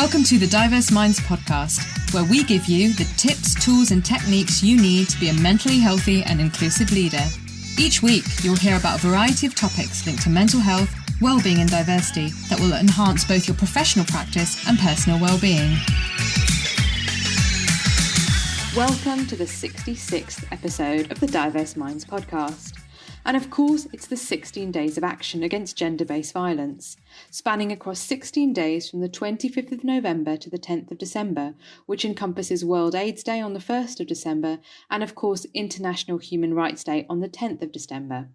Welcome to the Diverse Minds podcast, where we give you the tips, tools and techniques you need to be a mentally healthy and inclusive leader. Each week, you'll hear about a variety of topics linked to mental health, well-being and diversity that will enhance both your professional practice and personal well-being. Welcome to the 66th episode of the Diverse Minds podcast. And of course, it's the 16 days of action against gender-based violence, spanning across 16 days from the 25th of November to the 10th of December, which encompasses World AIDS Day on the 1st of December and, of course, International Human Rights Day on the 10th of December.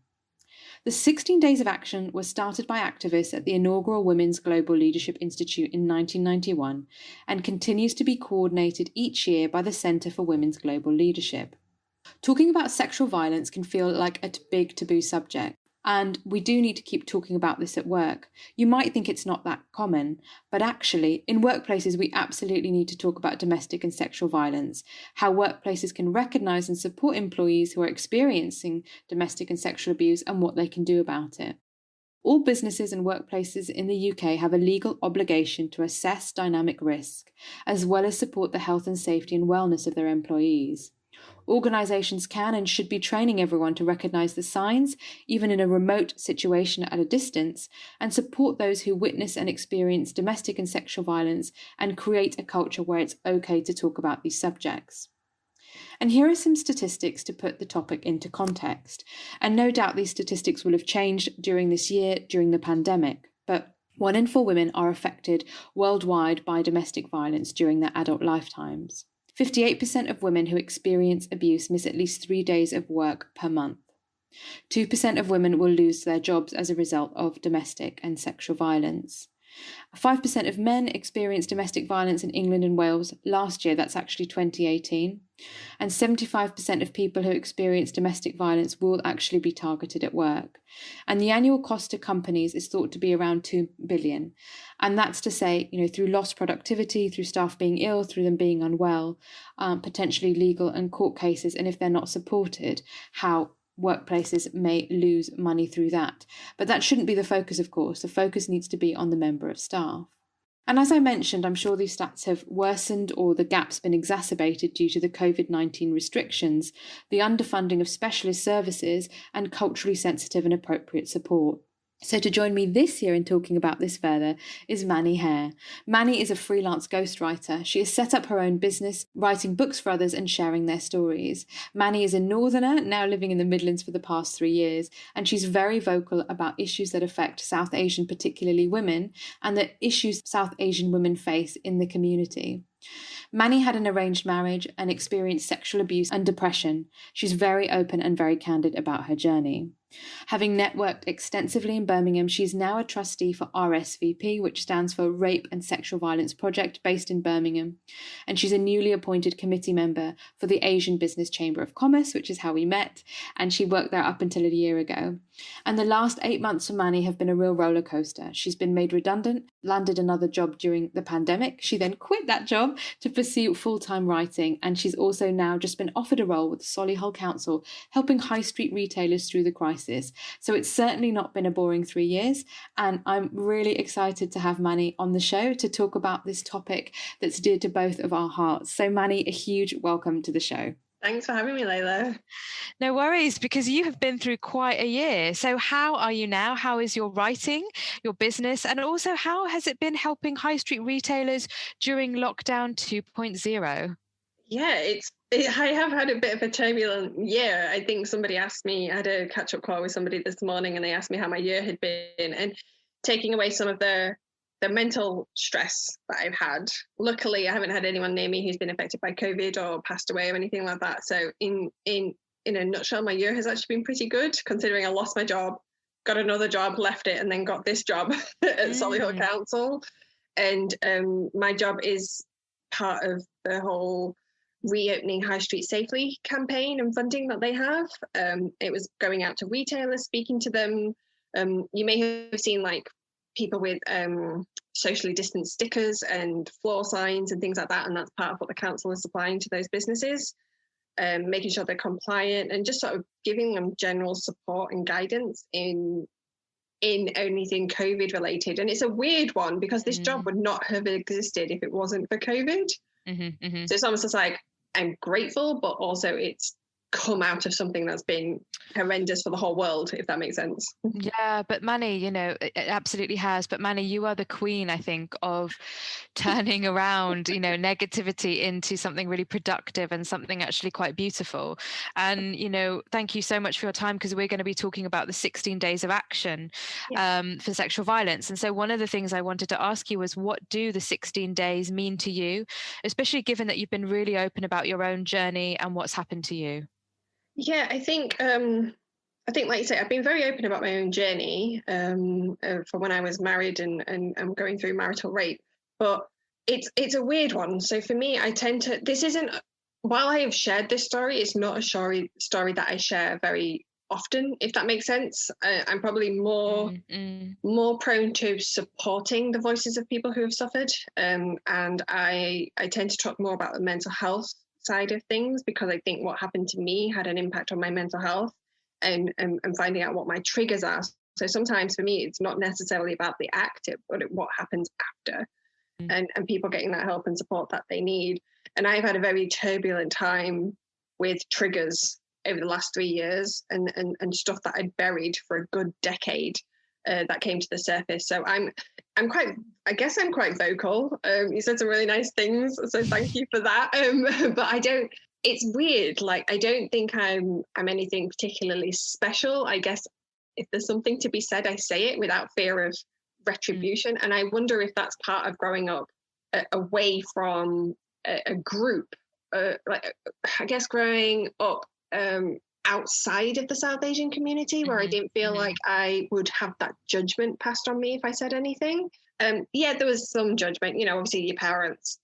The 16 days of action was started by activists at the inaugural Women's Global Leadership Institute in 1991 and continues to be coordinated each year by the Centre for Women's Global Leadership. Talking about sexual violence can feel like a big taboo subject, and we do need to keep talking about this at work. You might think it's not that common, but actually, in workplaces, we absolutely need to talk about domestic and sexual violence, how workplaces can recognise and support employees who are experiencing domestic and sexual abuse and what they can do about it. All businesses and workplaces in the UK have a legal obligation to assess dynamic risk, as well as support the health and safety and wellness of their employees. Organisations can and should be training everyone to recognise the signs, even in a remote situation at a distance, and support those who witness and experience domestic and sexual violence and create a culture where it's okay to talk about these subjects. And here are some statistics to put the topic into context. And no doubt these statistics will have changed during this year, during the pandemic, but 1 in 4 women are affected worldwide by domestic violence during their adult lifetimes. 58% of women who experience abuse miss at least 3 days of work per month. 2% of women will lose their jobs as a result of domestic and sexual violence. 5% of men experienced domestic violence in England and Wales last year, that's actually 2018. And 75% of people who experience domestic violence will actually be targeted at work. And the annual cost to companies is thought to be around 2 billion. And that's to say, through lost productivity, through staff being ill, through them being unwell, potentially legal and court cases, and if they're not supported, how workplaces may lose money through that. But that shouldn't be the focus, of course. The focus needs to be on the member of staff. And as I mentioned, I'm sure these stats have worsened or the gap's been exacerbated due to the COVID-19 restrictions, the underfunding of specialist services, and culturally sensitive and appropriate support. So to join me this year in talking about this further is Manny Hare. Manny is a freelance ghostwriter. She has set up her own business, writing books for others and sharing their stories. Manny is a northerner, now living in the Midlands for the past 3 years, and she's very vocal about issues that affect South Asian, particularly women, and the issues South Asian women face in the community. Manny had an arranged marriage and experienced sexual abuse and depression. She's very open and very candid about her journey. Having networked extensively in Birmingham, she is now a trustee for RSVP, which stands for Rape and Sexual Violence Project, based in Birmingham. And she's a newly appointed committee member for the Asian Business Chamber of Commerce, which is how we met, and she worked there up until a year ago. And the last 8 months for Manny have been a real roller coaster. She's been made redundant, landed another job during the pandemic. She then quit that job to pursue full-time writing, and she's also now just been offered a role with Solihull Council, helping high street retailers through the crisis. So it's certainly not been a boring 3 years, and I'm really excited to have Manny on the show to talk about this topic that's dear to both of our hearts. So Manny, a huge welcome to the show. Thanks for having me, Layla. No worries, because you have been through quite a year. So how are you now? How is your writing, your business, and also how has it been helping high street retailers during lockdown 2.0? Yeah, I have had a bit of a turbulent year. I think somebody asked me, I had a catch-up call with somebody this morning, and they asked me how my year had been, and taking away some of the mental stress that I've had. Luckily, I haven't had anyone near me who's been affected by COVID or passed away or anything like that. So in a nutshell, my year has actually been pretty good, considering I lost my job, got another job, left it, and then got this job at Solihull Council. And my job is part of the whole reopening High Street Safely campaign and funding that they have. It was going out to retailers, speaking to them. You may have seen people with socially distant stickers and floor signs and things like that, and that's part of what the council is supplying to those businesses, making sure they're compliant and just sort of giving them general support and guidance in in anything COVID related. And it's a weird one because this job would not have existed if it wasn't for COVID. So it's almost just like, I'm grateful, but also it's come out of something that's been horrendous for the whole world, if that makes sense. Yeah, but Manny, it absolutely has. But Manny, you are the queen, I think, of turning around, negativity into something really productive and something actually quite beautiful. And, thank you so much for your time, because we're going to be talking about the 16 days of action for sexual violence. And so one of the things I wanted to ask you was, what do the 16 days mean to you, especially given that you've been really open about your own journey and what's happened to you? Yeah, I think, like you say, I've been very open about my own journey from when I was married and going through marital rape. But it's a weird one. So for me, while I have shared this story, it's not a story that I share very often, if that makes sense. I'm probably more prone to supporting the voices of people who have suffered. And I tend to talk more about the mental health side of things, because I think what happened to me had an impact on my mental health, and finding out what my triggers are. So sometimes for me, it's not necessarily about the act, but what happens after, and people getting that help and support that they need. And I've had a very turbulent time with triggers over the last 3 years, and stuff that I'd buried for a good decade that came to the surface. So I'm quite vocal. You said some really nice things, so thank you for that. But it's weird. Like, I don't think I'm anything particularly special. I guess if there's something to be said, I say it without fear of retribution. And I wonder if that's part of growing up away from a group. I guess growing up outside of the South Asian community, where I didn't feel like I would have that judgment passed on me if I said anything. There was some judgment. Obviously your parents,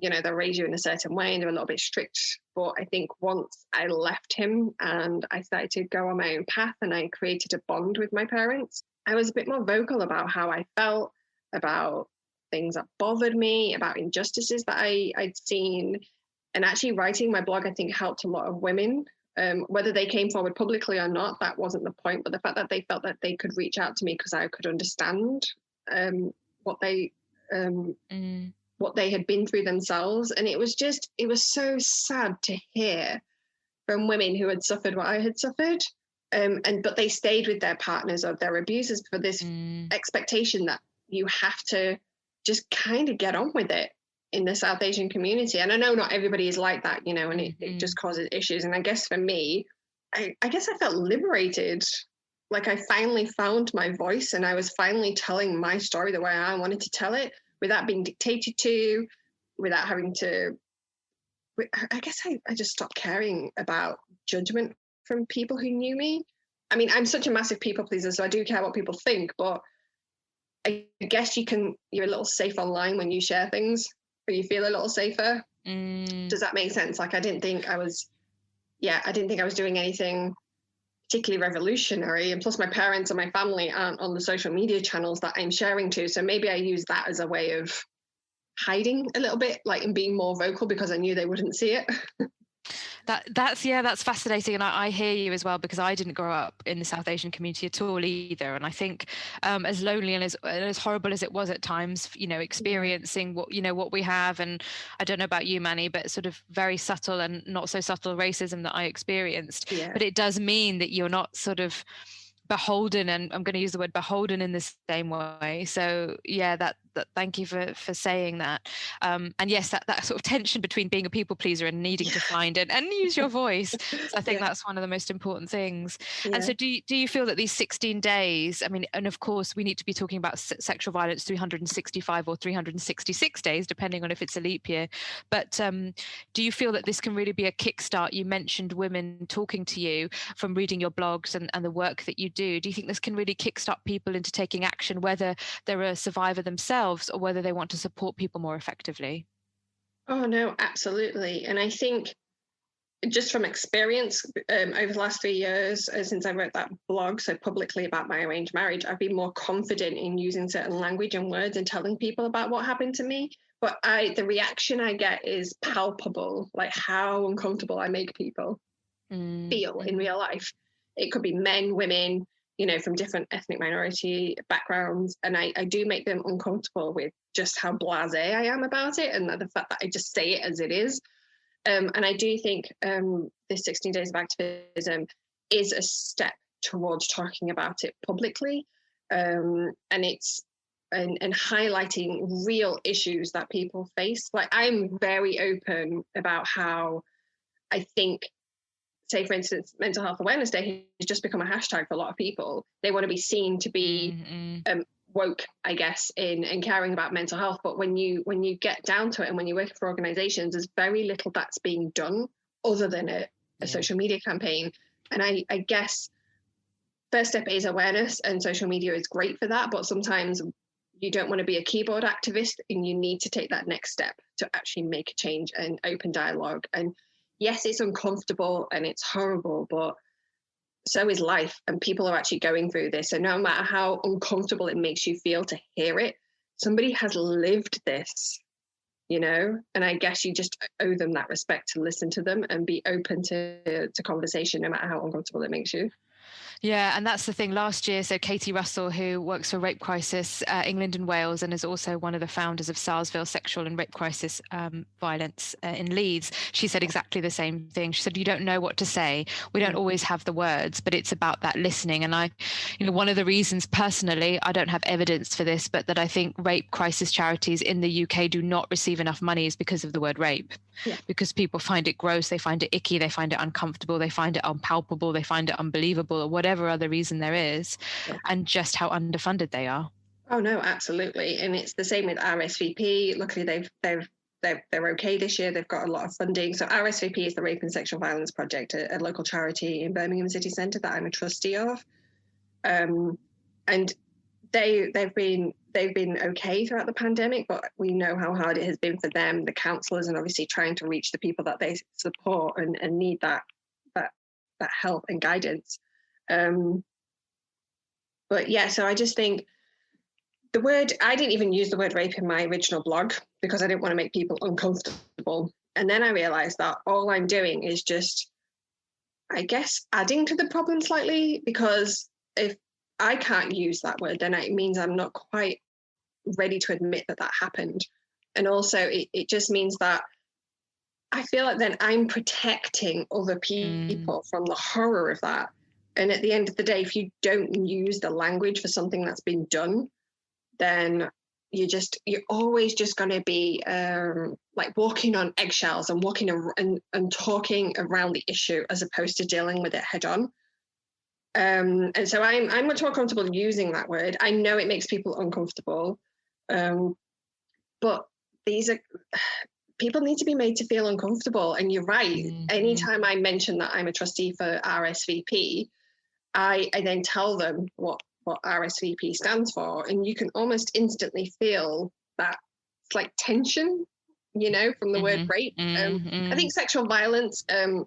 they'll raise you in a certain way and they're a little bit strict. But I think once I left him and I started to go on my own path and I created a bond with my parents, I was a bit more vocal about how I felt, about things that bothered me, about injustices that I'd seen. And actually writing my blog, I think, helped a lot of women. Whether they came forward publicly or not, that wasn't the point. But the fact that they felt that they could reach out to me because I could understand what they had been through themselves. And it was so sad to hear from women who had suffered what I had suffered. But they stayed with their partners or their abusers for this expectation that you have to just kind of get on with it in the South Asian community. And I know not everybody is like that, and it just causes issues. And I guess for me, I guess I felt liberated. Like I finally found my voice and I was finally telling my story the way I wanted to tell it, without being dictated to, without having to. I guess I just stopped caring about judgment from people who knew me. I mean, I'm such a massive people pleaser, so I do care what people think, but I guess you're a little safe online when you share things, or you feel a little safer. Does that make sense? Like, I didn't think I was doing anything particularly revolutionary. And plus my parents and my family aren't on the social media channels that I'm sharing to. So maybe I use that as a way of hiding a little bit, like, and being more vocal because I knew they wouldn't see it. That's fascinating, and I hear you as well, because I didn't grow up in the South Asian community at all either, and I think as lonely and as horrible as it was at times, experiencing what we have, and I don't know about you, Manny, but sort of very subtle and not so subtle racism that I experienced. But it does mean that you're not sort of beholden, and I'm going to use the word beholden in the same way. So that thank you for saying that. And yes, that sort of tension between being a people pleaser and needing to find and use your voice. So I think that's one of the most important things. And so do you feel that these 16 days, I mean, and of course we need to be talking about sexual violence 365 or 366 days, depending on if it's a leap year. But do you feel that this can really be a kickstart? You mentioned women talking to you from reading your blogs and the work that you do. Do you think this can really kickstart people into taking action, whether they're a survivor themselves or whether they want to support people more effectively? Oh, no, absolutely. And I think just from experience over the last 3 years, since I wrote that blog so publicly about my arranged marriage, I've been more confident in using certain language and words and telling people about what happened to me. But the reaction I get is palpable, like how uncomfortable I make people feel in real life. It could be men, women, from different ethnic minority backgrounds, and I do make them uncomfortable with just how blasé I am about it, and the fact that I just say it as it is. And I do think this 16 Days of Activism is a step towards talking about it publicly, and it's and highlighting real issues that people face. Like, I'm very open about how I think, say, for instance, Mental Health Awareness Day has just become a hashtag for a lot of people. They want to be seen to be woke, I guess, in caring about mental health. But when you get down to it, and when you work for organizations, there's very little that's being done other than a social media campaign. And I guess first step is awareness, and social media is great for that. But sometimes you don't want to be a keyboard activist, and you need to take that next step to actually make a change and open dialogue. And yes, it's uncomfortable and it's horrible, but so is life, and people are actually going through this. So no matter how uncomfortable it makes you feel to hear it, somebody has lived this, and I guess you just owe them that respect to listen to them and be open to conversation, no matter how uncomfortable it makes you. Yeah, and that's the thing. Last year, so Katie Russell, who works for Rape Crisis England and Wales, and is also one of the founders of Sarsville Sexual and Rape Crisis Violence in Leeds, she said exactly the same thing. She said, you don't know what to say. We don't always have the words, but it's about that listening. And one of the reasons personally, I don't have evidence for this, but that I think rape crisis charities in the UK do not receive enough money is because of the word rape. Yeah. Because people find it gross, they find it icky, they find it uncomfortable, they find it unpalpable, they find it unbelievable, or whatever other reason there is, and just how underfunded they are. Oh no, absolutely. And it's the same with RSVP. Luckily they're okay this year. They've got a lot of funding. So RSVP is the Rape and Sexual Violence Project, a local charity in Birmingham City Centre that I'm a trustee of. And they've been okay throughout the pandemic, but we know how hard it has been for them, the counsellors, and obviously trying to reach the people that they support and need that help and guidance. But yeah, so I just think I didn't even use the word rape in my original blog because I didn't want to make people uncomfortable. And then I realized that all I'm doing is just, I guess, adding to the problem slightly, because if I can't use that word, then it means I'm not quite ready to admit that happened. And also it just means that I feel like then I'm protecting other people from the horror of that. And at the end of the day, if you don't use the language for something that's been done, then you're always just going to be like walking on eggshells and walking and talking around the issue as opposed to dealing with it head on. And so I'm much more comfortable using that word. I know it makes people uncomfortable, but people need to be made to feel uncomfortable. And you're right. Anytime I mention that I'm a trustee for RSVP, I then tell them what RSVP stands for, and you can almost instantly feel that like tension, from the word rape. I think sexual violence,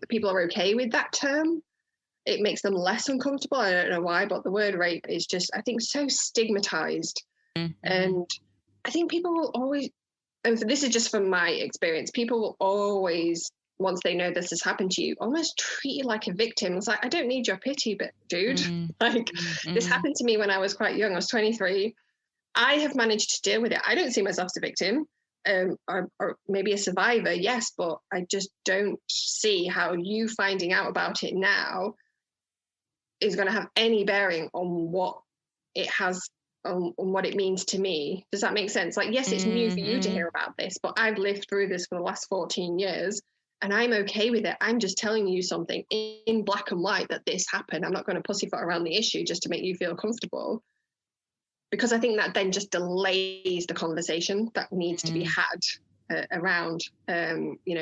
people are okay with that term. It makes them less uncomfortable. I don't know why, but the word rape is just, I think, so stigmatized. And I think people will always, and this is just from my experience, people will always, once they know this has happened to you, almost treat you like a victim. It's like, I don't need your pity, but dude, this happened to me when I was quite young. I was 23. I have managed to deal with it. I don't see myself as a victim, or maybe a survivor, yes, but I just don't see how you finding out about it now is going to have any bearing on what it has, on what it means to me. Does that make sense? Like, yes, it's new for you to hear about this, but I've lived through this for the last 14 years. And I'm okay with it. I'm just telling you something in black and white that this happened. I'm not going to pussyfoot around the issue just to make you feel comfortable. Because I think that then just delays the conversation that needs to be had around,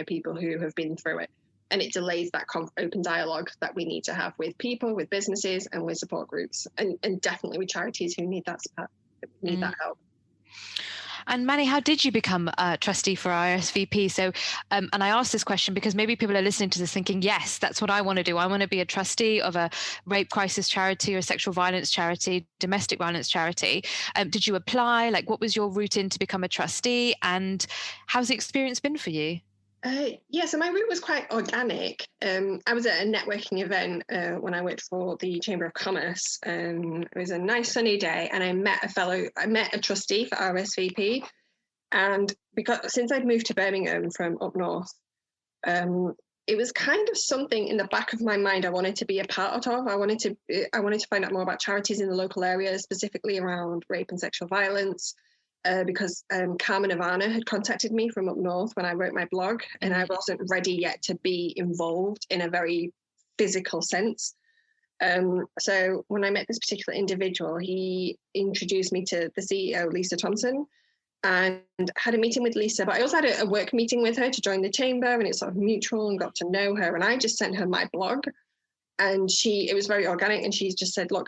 people who have been through it. And it delays that open dialogue that we need to have with people, with businesses, and with support groups, and definitely with charities who need that help. And Manny, how did you become a trustee for RSVP? So, and I asked this question because maybe people are listening to this thinking, yes, that's what I want to do. I want to be a trustee of a rape crisis charity or a sexual violence charity, domestic violence charity. Did you apply? Like, what was your route in to become a trustee? And how's the experience been for you? So my route was quite organic. I was at a networking event when I worked for the Chamber of Commerce. It was a nice sunny day, and I met a trustee for RSVP. And since I'd moved to Birmingham from up north, it was kind of something in the back of my mind I wanted to be a part of. I wanted to find out more about charities in the local area, specifically around rape and sexual violence. Because Carmen Ivana had contacted me from up north when I wrote my blog, and I wasn't ready yet to be involved in a very physical sense. So when I met this particular individual, he introduced me to the CEO, Lisa Thompson, and had a meeting with Lisa. But I also had a work meeting with her to join the chamber, and it's sort of mutual, and got to know her. And I just sent her my blog, and it was very organic, and she just said, look,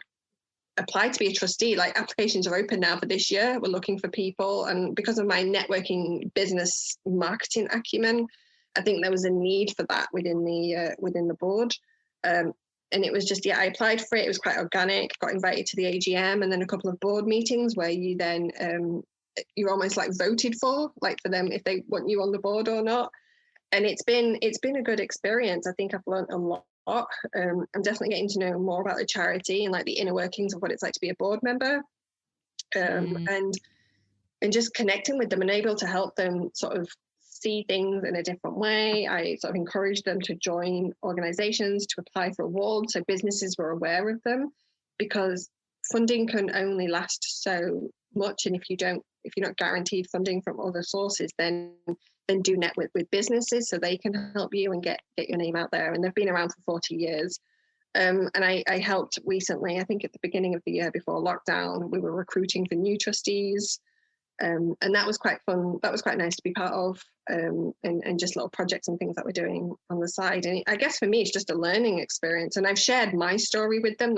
apply to be a trustee. Like, applications are open now for this year. We're looking for people. And because of my networking business marketing acumen, I think there was a need for that within the board. And it was just, I applied for it. It was quite organic, got invited to the AGM, and then a couple of board meetings where you then, you're almost like voted for them if they want you on the board or not. And it's been a good experience. I think I've learned a lot. I'm definitely getting to know more about the charity and like the inner workings of what it's like to be a board member, and just connecting with them and able to help them sort of see things in a different way. I sort of encouraged them to join organizations, to apply for awards, so businesses were aware of them, because funding can only last so much, and if you're not guaranteed funding from other sources, then do network with businesses so they can help you and get your name out there. And they've been around for 40 years. And I helped recently, I think at the beginning of the year before lockdown, we were recruiting for new trustees. And that was quite fun. That was quite nice to be part of, and just little projects and things that we're doing on the side. And I guess for me, it's just a learning experience. And I've shared my story with them.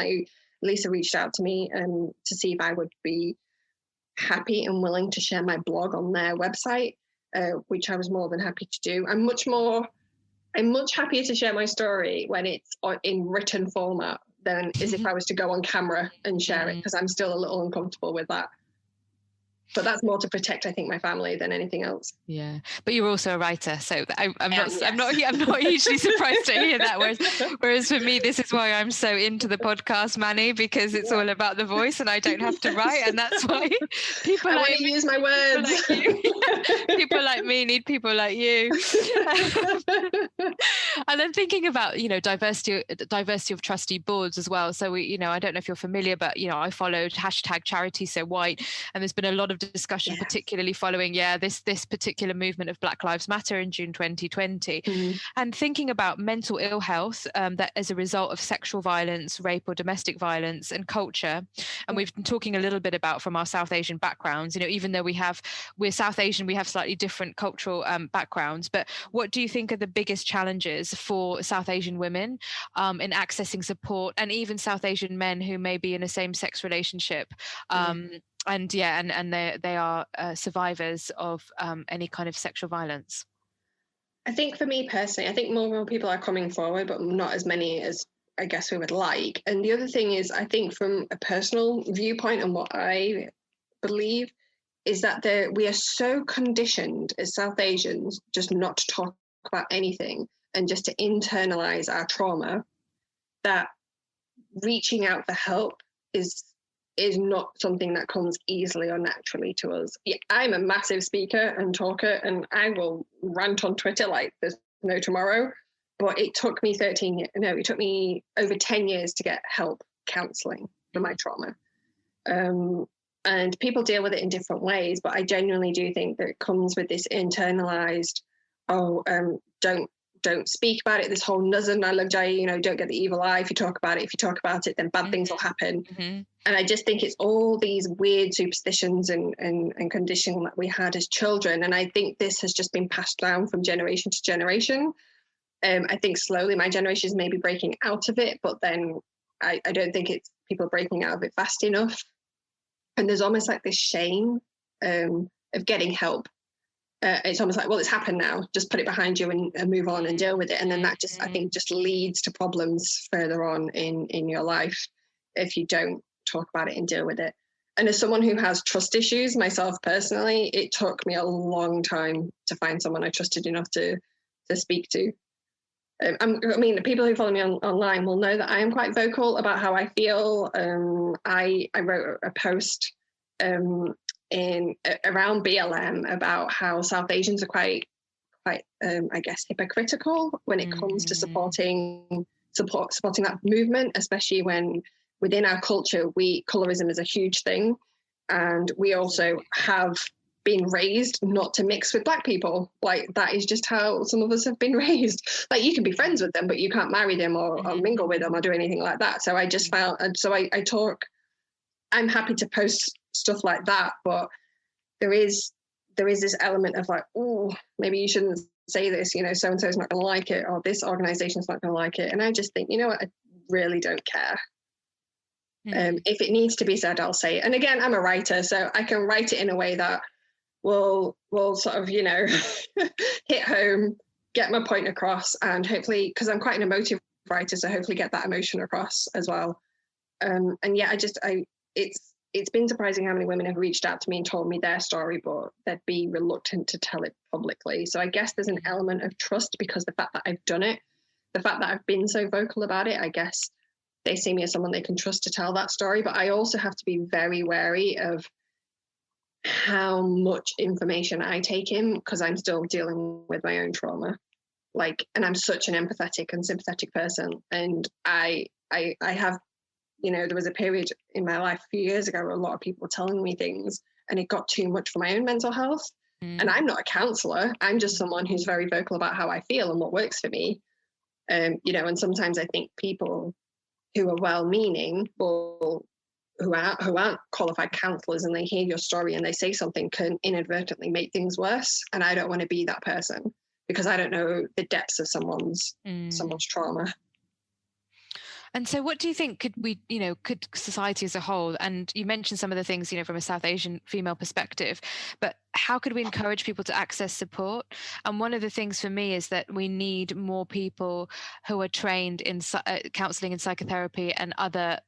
Lisa reached out to me to see if I would be happy and willing to share my blog on their website. Which I was more than happy to do. I'm much happier to share my story when it's in written format than as if I was to go on camera and share it, because I'm still a little uncomfortable with that. But that's more to protect, I think, my family than anything else. Yeah, but you're also a writer, so I'm not hugely surprised to hear that. Whereas for me, this is why I'm so into the podcast, Manny, because it's all about the voice, and I don't have to write, and that's why people like me use my words. People like me need people like you. And then thinking about diversity of trustee boards as well. So we, I don't know if you're familiar, but I followed #CharitySoWhite, and there's been a lot of discussion, particularly following this particular movement of Black Lives Matter in June 2020, and thinking about mental ill health that as a result of sexual violence, rape or domestic violence, and culture. And we've been talking a little bit about from our South Asian backgrounds, even though we're South Asian, we have slightly different cultural backgrounds. But what do you think are the biggest challenges for South Asian women in accessing support, and even South Asian men who may be in a same-sex relationship? And they are survivors of any kind of sexual violence. I think for me personally, I think more and more people are coming forward, but not as many as I guess we would like. And the other thing is, I think from a personal viewpoint and what I believe is that we are so conditioned as South Asians just not to talk about anything and just to internalize our trauma, that reaching out for help is not something that comes easily or naturally to us. Yeah, I'm a massive speaker and talker, and I will rant on Twitter like there's no tomorrow. But it took me it took me over 10 years to get help counselling for my trauma. And people deal with it in different ways, but I genuinely do think that it comes with this internalized, don't speak about it, this whole nazar nalak jai, don't get the evil eye if you talk about it, then bad things will happen. And I just think it's all these weird superstitions and conditioning that we had as children. And I think this has just been passed down from generation to generation. I think slowly my generation is maybe breaking out of it, but then I don't think it's people breaking out of it fast enough. And there's almost like this shame of getting help. It's almost like, well, it's happened now, just put it behind you and move on and deal with it. And then that just, I think, just leads to problems further on in your life if you don't talk about it and deal with it. And as someone who has trust issues myself personally, it took me a long time to find someone I trusted enough to to speak to. I mean, the people who follow me online will know that I am quite vocal about how I feel. I wrote a post around BLM about how South Asians are quite I guess hypocritical when it comes to supporting that movement, especially when within our culture colorism is a huge thing, and we also have been raised not to mix with Black people. Like, that is just how some of us have been raised. Like, you can be friends with them, but you can't marry them or mingle with them or do anything like that. So I just found, and so I talk, I'm happy to post stuff like that, but there is this element of like, oh, maybe you shouldn't say this, you know, so-and-so is not going to like it, or this organization's not going to like it. And I just think, you know what, I really don't care. If it needs to be said, I'll say it. And again, I'm a writer, so I can write it in a way that will sort of, you know, hit home, get my point across, and hopefully, because I'm quite an emotive writer, so hopefully get that emotion across as well. And yeah, it's been surprising how many women have reached out to me and told me their story, but they'd be reluctant to tell it publicly. So I guess there's an element of trust, because the fact that I've done it, the fact that I've been so vocal about it, I guess they see me as someone they can trust to tell that story. But I also have to be very wary of how much information I take in, because I'm still dealing with my own trauma. Like, and I'm such an empathetic and sympathetic person. And I have, you know, there was a period in my life a few years ago where a lot of people were telling me things, and it got too much for my own mental health. And I'm not a counselor. I'm just someone who's very vocal about how I feel and what works for me. You know, and sometimes I think people who are well-meaning or who aren't qualified counselors, and they hear your story and they say something, can inadvertently make things worse. And I don't want to be that person, because I don't know the depths of someone's trauma. And so what do you think could society as a whole, and you mentioned some of the things, you know, from a South Asian female perspective, but how could we encourage people to access support? And one of the things for me is that we need more people who are trained in counselling and psychotherapy and other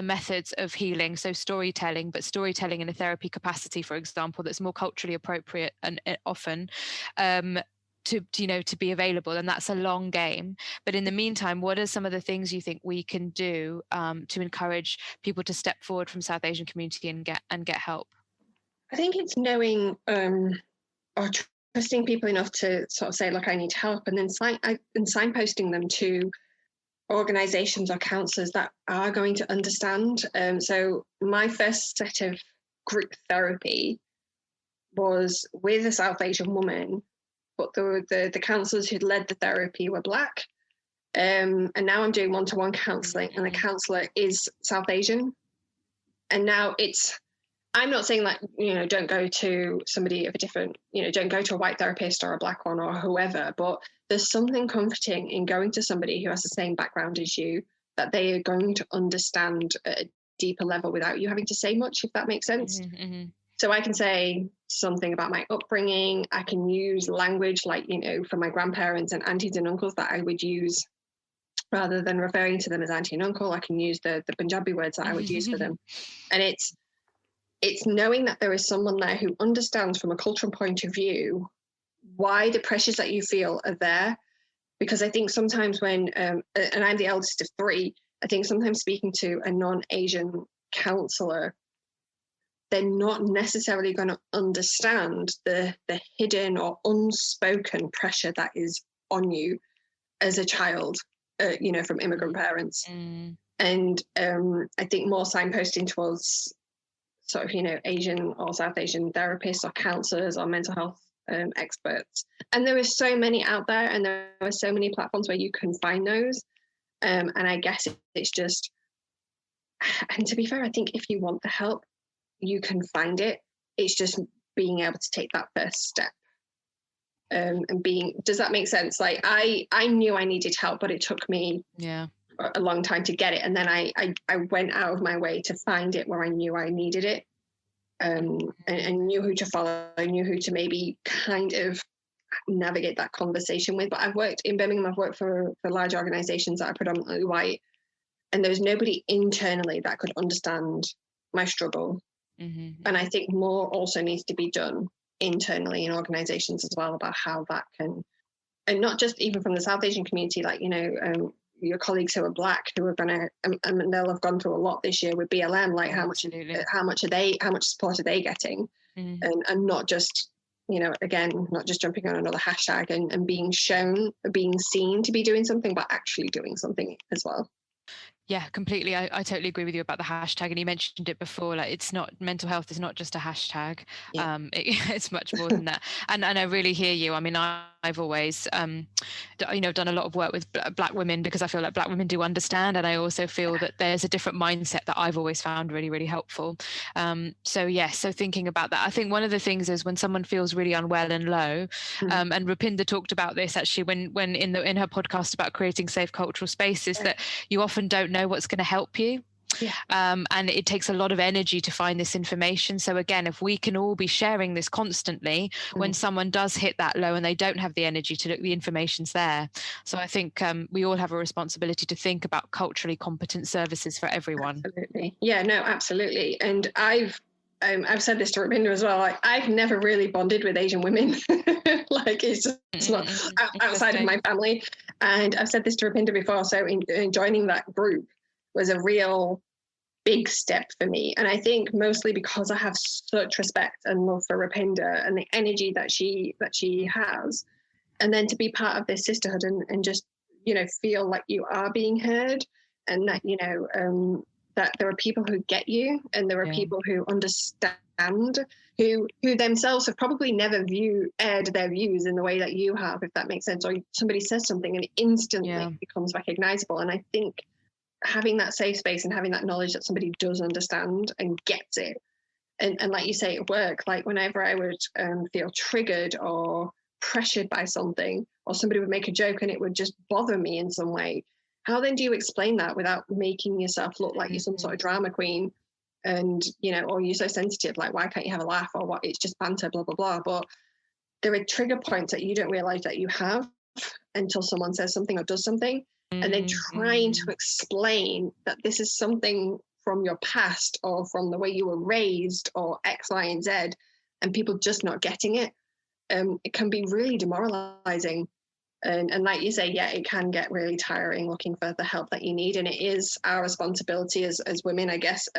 methods of healing, so storytelling, but storytelling in a therapy capacity, for example, that's more culturally appropriate and often to be available. And that's a long game, but in the meantime, what are some of the things you think we can do to encourage people to step forward from South Asian community and get help? I think it's knowing or trusting people enough to sort of say, look, I need help, and then signposting them to organizations or counselors that are going to understand. So my first set of group therapy was with a South Asian woman, but the counselors who'd led the therapy were Black. And now I'm doing one-to-one counselling, and the counsellor is South Asian. And now I'm not saying that, you know, don't go to somebody of a different, you know, don't go to a white therapist or a Black one or whoever, but there's something comforting in going to somebody who has the same background as you, that they are going to understand at a deeper level without you having to say much, if that makes sense. So I can say something about my upbringing. I can use language like, you know, from my grandparents and aunties and uncles that I would use, rather than referring to them as auntie and uncle. I can use the Punjabi words that I would use for them. And it's knowing that there is someone there who understands from a cultural point of view why the pressures that you feel are there. Because I think sometimes when, and I'm the eldest of three, I think sometimes speaking to a non-Asian counsellor, they're not necessarily going to understand the hidden or unspoken pressure that is on you as a child, you know, from immigrant parents. And I think more signposting towards sort of, you know, Asian or South Asian therapists or counsellors or mental health experts. And there are so many out there, and there are so many platforms where you can find those. And I guess it's just, and to be fair, I think if you want the help, you can find it. It's just being able to take that first step. And does that make sense? Like I knew I needed help, but it took me a long time to get it. And then I went out of my way to find it where I knew I needed it. And knew who to follow, I knew who to maybe kind of navigate that conversation with. But I've worked in Birmingham, I've worked for large organizations that are predominantly white, and there's nobody internally that could understand my struggle. And I think more also needs to be done internally in organizations as well about how that can and not just even from the South Asian community, like, your colleagues who are Black, who are going to, and they'll have gone through a lot this year with BLM, like how much support are they getting? And not just, again, not just jumping on another hashtag and being seen to be doing something, but actually doing something as well. Yeah, completely. I totally agree with you about the hashtag. And you mentioned it before, like it's not, mental health is not just a hashtag. Yeah. It's much more than that. And I really hear you. I mean, I've always, done a lot of work with Black women because I feel like Black women do understand. And I also feel that there's a different mindset that I've always found really, really helpful. So thinking about that, I think one of the things is when someone feels really unwell and low, and Rupinder talked about this actually when in her podcast about creating safe cultural spaces, that you often don't know what's going to help you. Yeah. And it takes a lot of energy to find this information. So again, if we can all be sharing this constantly, when someone does hit that low and they don't have the energy to look, the information's there. So I think we all have a responsibility to think about culturally competent services for everyone. Absolutely. Yeah, no, absolutely. And I've said this to Rupinder as well. Like, I've never really bonded with Asian women. Like it's not outside of my family. And I've said this to Rupinder before. So in joining that group was a real big step for me. And I think mostly because I have such respect and love for Rupinder and the energy that she has. And then to be part of this sisterhood and just, feel like you are being heard, and that, that there are people who get you, and there are people who understand, who themselves have probably never aired their views in the way that you have, if that makes sense. Or somebody says something and it instantly becomes recognizable. And I think having that safe space and having that knowledge that somebody does understand and gets it. And like you say, at work, like whenever I would feel triggered or pressured by something, or somebody would make a joke and it would just bother me in some way, how then do you explain that without making yourself look like you're some sort of drama queen and, or you're so sensitive, like, why can't you have a laugh, or what, it's just banter, blah, blah, blah. But there are trigger points that you don't realize that you have until someone says something or does something. And then trying to explain that this is something from your past or from the way you were raised or X, Y, and Z, and people just not getting it, it can be really demoralizing. And like you say, it can get really tiring looking for the help that you need. And it is our responsibility as women, I guess,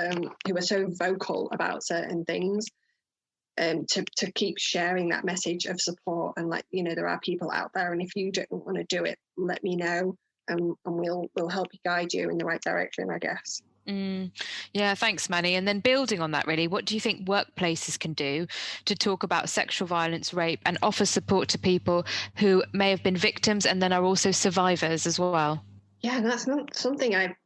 who are so vocal about certain things, to keep sharing that message of support. And there are people out there, and if you don't want to do it, let me know. And we'll help you, guide you in the right direction, I guess. Yeah, thanks, Manny. And then building on that, really, what do you think workplaces can do to talk about sexual violence, rape, and offer support to people who may have been victims and then are also survivors as well? Yeah, that's not something I've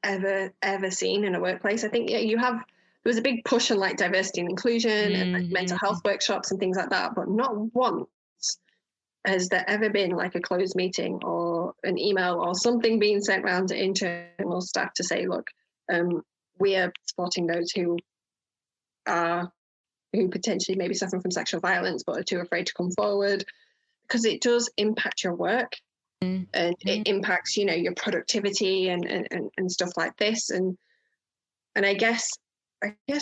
ever seen in a workplace. I think there was a big push on like diversity and inclusion and mental health workshops and things like that, but not once has there ever been like a closed meeting or an email or something being sent around to internal staff to say, look, we are supporting those who potentially maybe suffering from sexual violence but are too afraid to come forward, because it does impact your work and it impacts, your productivity and stuff like this. And I guess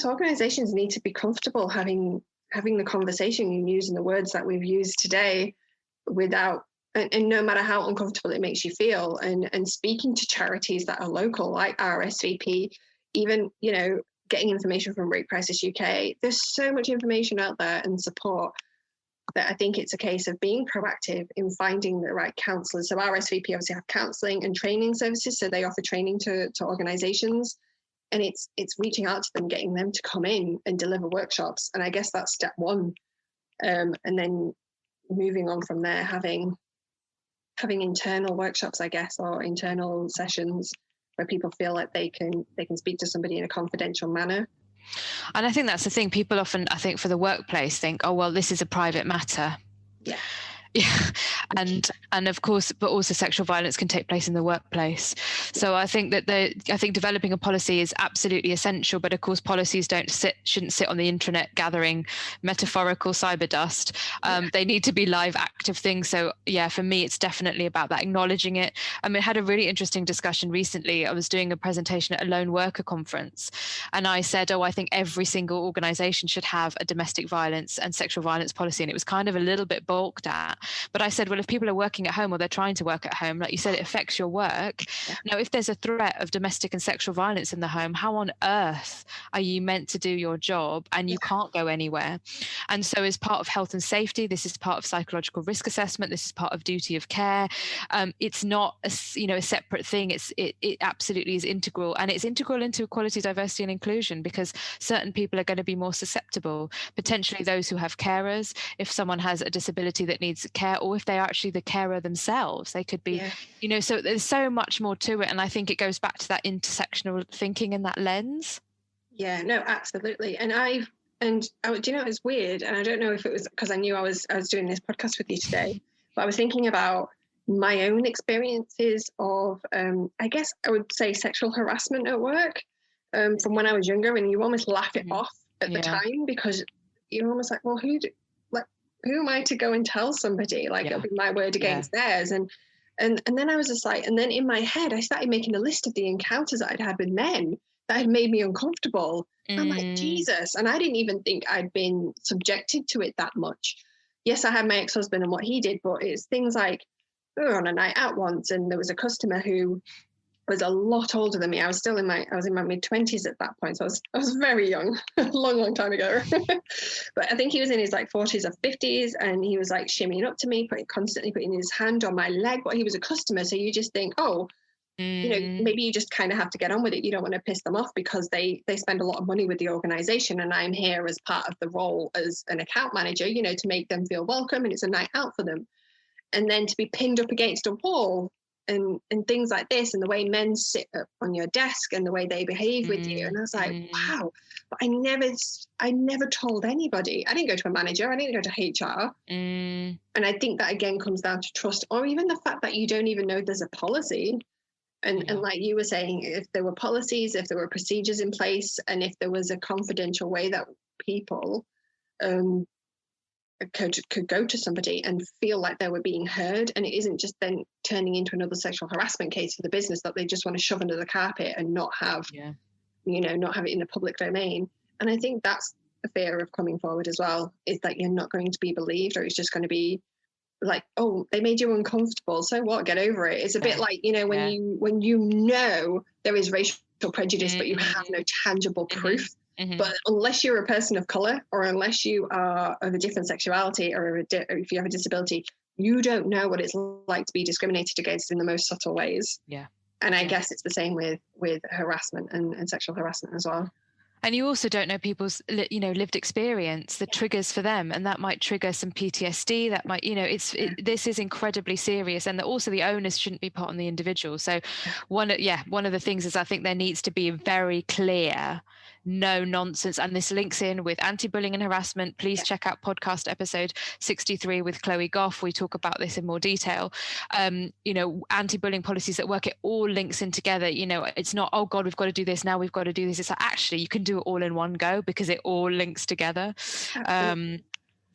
organizations need to be comfortable having the conversation and using the words that we've used today without, and no matter how uncomfortable it makes you feel, and speaking to charities that are local like RSVP, even getting information from Rape Crisis UK. There's so much information out there and support that I think it's a case of being proactive in finding the right counsellors. So RSVP obviously have counselling and training services, so they offer training to organisations, and it's reaching out to them, getting them to come in and deliver workshops. And I guess that's step one, and then moving on from there, having internal workshops, I guess, or internal sessions where people feel like they can speak to somebody in a confidential manner. And I think that's the thing. People often, I think, for the workplace think, oh, well, this is a private matter. Yeah. Yeah, and of course, but also sexual violence can take place in the workplace. So I think that developing a policy is absolutely essential. But of course, policies shouldn't sit on the intranet gathering metaphorical cyber dust. They need to be live, active things. So yeah, for me, it's definitely about that, acknowledging it. I mean, I had a really interesting discussion recently. I was doing a presentation at a lone worker conference, and I said, I think every single organisation should have a domestic violence and sexual violence policy, and it was kind of a little bit balked at. But I said, well, if people are working at home or they're trying to work at home, like you said, it affects your work. Now, if there's a threat of domestic and sexual violence in the home, how on earth are you meant to do your job? And you can't go anywhere. And so as part of health and safety, this is part of psychological risk assessment. This is part of duty of care. It's not a separate thing. It absolutely is integral, and it's integral into equality, diversity and inclusion, because certain people are going to be more susceptible, potentially those who have carers, if someone has a disability that needs care, or if they're actually the carer themselves, they could be, so there's so much more to it. And I think it goes back to that intersectional thinking and that lens. Yeah, no, absolutely. And do you know, it's weird, and I don't know if it was because I knew I was doing this podcast with you today, but I was thinking about my own experiences of, I guess I would say, sexual harassment at work from when I was younger, and you almost laugh it off at the time, because you're almost like, well, who am I to go and tell somebody? Like, it'll be my word against theirs. And then I was just like, and then in my head, I started making a list of the encounters that I'd had with men that had made me uncomfortable. I'm like, Jesus. And I didn't even think I'd been subjected to it that much. Yes, I had my ex-husband and what he did, but it's things like, we were on a night out once, and there was a customer who was a lot older than me. I was in my mid-20s at that point, so I was very young, a long time ago. But I think he was in his like 40s or 50s, and he was like shimmying up to me, constantly putting his hand on my leg. But he was a customer, so you just think, maybe you just kind of have to get on with it. You don't want to piss them off because they spend a lot of money with the organization, and I'm here as part of the role as an account manager, to make them feel welcome, and it's a night out for them. And then to be pinned up against a wall and things like this, and the way men sit up on your desk and the way they behave with you. And I was like, wow, but I never told anybody. I didn't go to a manager. I didn't go to HR. And I think that again comes down to trust, or even the fact that you don't even know there's a policy. And like you were saying, if there were policies, if there were procedures in place, and if there was a confidential way that people could go to somebody and feel like they were being heard, and it isn't just then turning into another sexual harassment case for the business that they just want to shove under the carpet and not have, not have it in the public domain. And I think that's the fear of coming forward as well, is that you're not going to be believed, or it's just going to be like, oh, they made you uncomfortable, so what, get over it. It's a bit like, when there is racial prejudice, but you have no tangible proof. But unless you're a person of color, or unless you are of a different sexuality, or if you have a disability, you don't know what it's like to be discriminated against in the most subtle ways. And I guess it's the same with harassment and sexual harassment as well. And you also don't know people's, lived experience, the triggers for them, and that might trigger some PTSD. That might, this is incredibly serious, and also the onus shouldn't be put on the individual. So, one of the things is I think there needs to be very clear, no nonsense, and this links in with anti-bullying and harassment. Please check out podcast episode 63 with Chloe Goff. We talk about this in more detail. Anti-bullying policies at work, it all links in together. It's not, oh God, we've got to do this now, we've got to do this. It's like, actually, you can do it all in one go, because it all links together.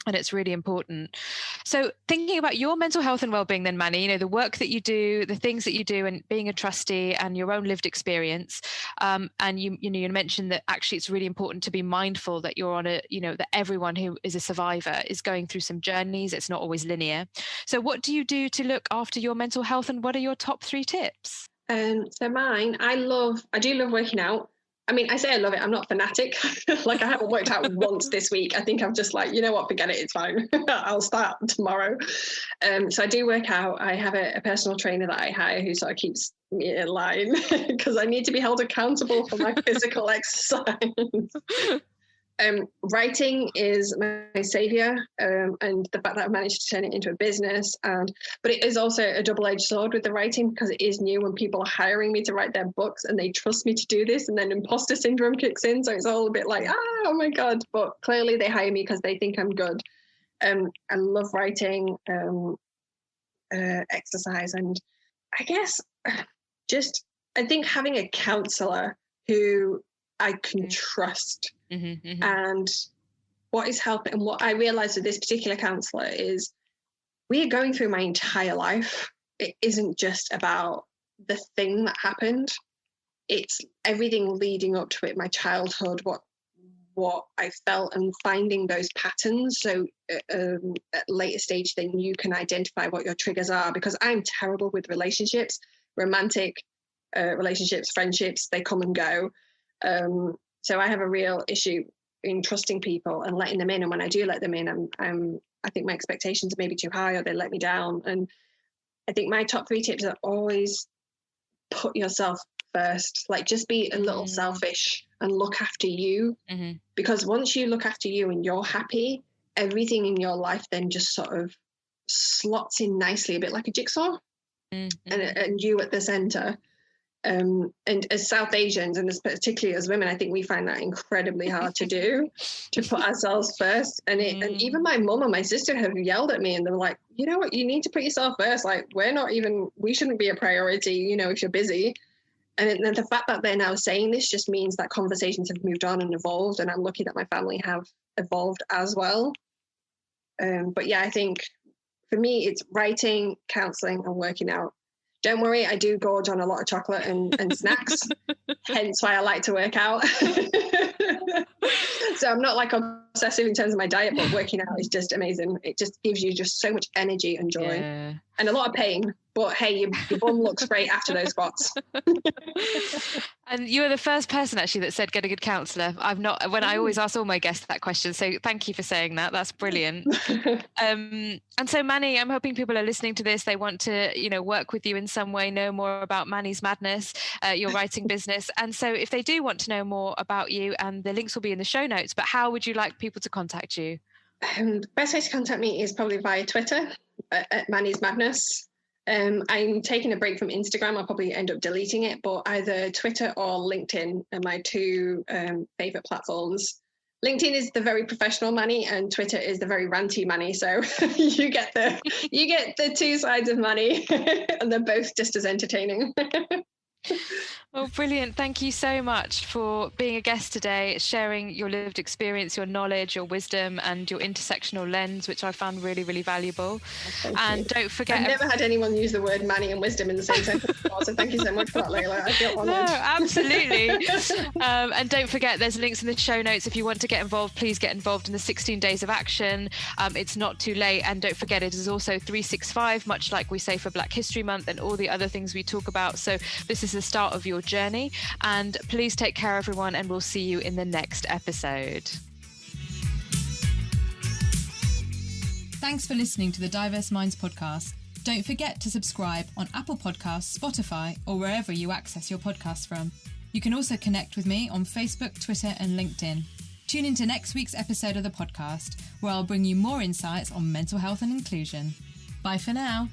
And it's really important. So thinking about your mental health and well-being then, Manny, the work that you do, the things that you do, and being a trustee, and your own lived experience. And you mentioned that actually it's really important to be mindful that you're on that everyone who is a survivor is going through some journeys. It's not always linear. So what do you do to look after your mental health, and what are your top 3 tips? So mine, I do love working out. I mean, I say I love it. I'm not fanatic. Like, I haven't worked out once this week. I think I'm just like, you know what, forget it. It's fine. I'll start tomorrow. So I do work out. I have a personal trainer that I hire who sort of keeps me in line because I need to be held accountable for my physical exercise. Writing is my savior, and the fact that I've managed to turn it into a business, but it is also a double-edged sword with the writing, because it is new when people are hiring me to write their books and they trust me to do this, and then imposter syndrome kicks in, so it's all a bit like, oh my God, but clearly they hire me because they think I'm good. I love writing, exercise, and I guess I think having a counselor who I can trust. And what is helping, and what I realized with this particular counselor is, we are going through my entire life. It isn't just about the thing that happened. It's everything leading up to it, my childhood, what I felt and finding those patterns. So at a later stage, then you can identify what your triggers are, because I'm terrible with relationships, romantic relationships, friendships, they come and go. So I have a real issue in trusting people and letting them in. And when I do let them in, I think my expectations are maybe too high, or they let me down. And I think my top 3 tips are always put yourself first. Like, just be a little selfish and look after you. Because once you look after you and you're happy, everything in your life then just sort of slots in nicely, a bit like a jigsaw, and you at the center. And as South Asians, and particularly as women, I think we find that incredibly hard to do, to put ourselves first. And even my mum and my sister have yelled at me, and they're like, you know what, you need to put yourself first. Like, we shouldn't be a priority, you know, if you're busy. And the fact that they're now saying this just means that conversations have moved on and evolved. And I'm lucky that my family have evolved as well. But yeah, I think for me, it's writing, counseling, and working out. Don't worry, I do gorge on a lot of chocolate and snacks, hence why I like to work out. So I'm not like obsessive in terms of my diet, but working out is just amazing. It just gives you just so much energy and joy, and a lot of pain. But hey, your bum looks great after those squats. And you were the first person actually that said get a good counsellor. When I always ask all my guests that question. So thank you for saying that. That's brilliant. And so Manny, I'm hoping people are listening to this. They want to, you know, work with you in some way, know more about Manny's Madness, your writing business. And so if they do want to know more about you, and the links will be in the show notes, but how would you like people to contact you? The best way to contact me is probably via Twitter at Manny's Madness. I'm taking a break from Instagram. I'll probably end up deleting it, but either Twitter or LinkedIn are my 2 favorite platforms. LinkedIn is the very professional Manny, and Twitter is the very ranty Manny. So you get the 2 sides of Manny, and they're both just as entertaining. Oh, brilliant. Thank you so much for being a guest today, sharing your lived experience, your knowledge, your wisdom, and your intersectional lens, which I found really, really valuable. Don't forget... I've never had anyone use the word Manny and wisdom in the same sentence before, so thank you so much for that, Layla. I feel honoured. No, absolutely. And don't forget, there's links in the show notes. If you want to get involved, please get involved in the 16 Days of Action. It's not too late. And don't forget, it is also 365, much like we say for Black History Month and all the other things we talk about. So this is the start of your journey, and please take care, everyone, and we'll see you in the next episode. Thanks for listening to the Diverse Minds podcast. Don't forget to subscribe on Apple Podcasts, Spotify, or wherever you access your podcasts from. You can also connect with me on Facebook, Twitter, and LinkedIn. Tune into next week's episode of the podcast, where I'll bring you more insights on mental health and inclusion. Bye for now.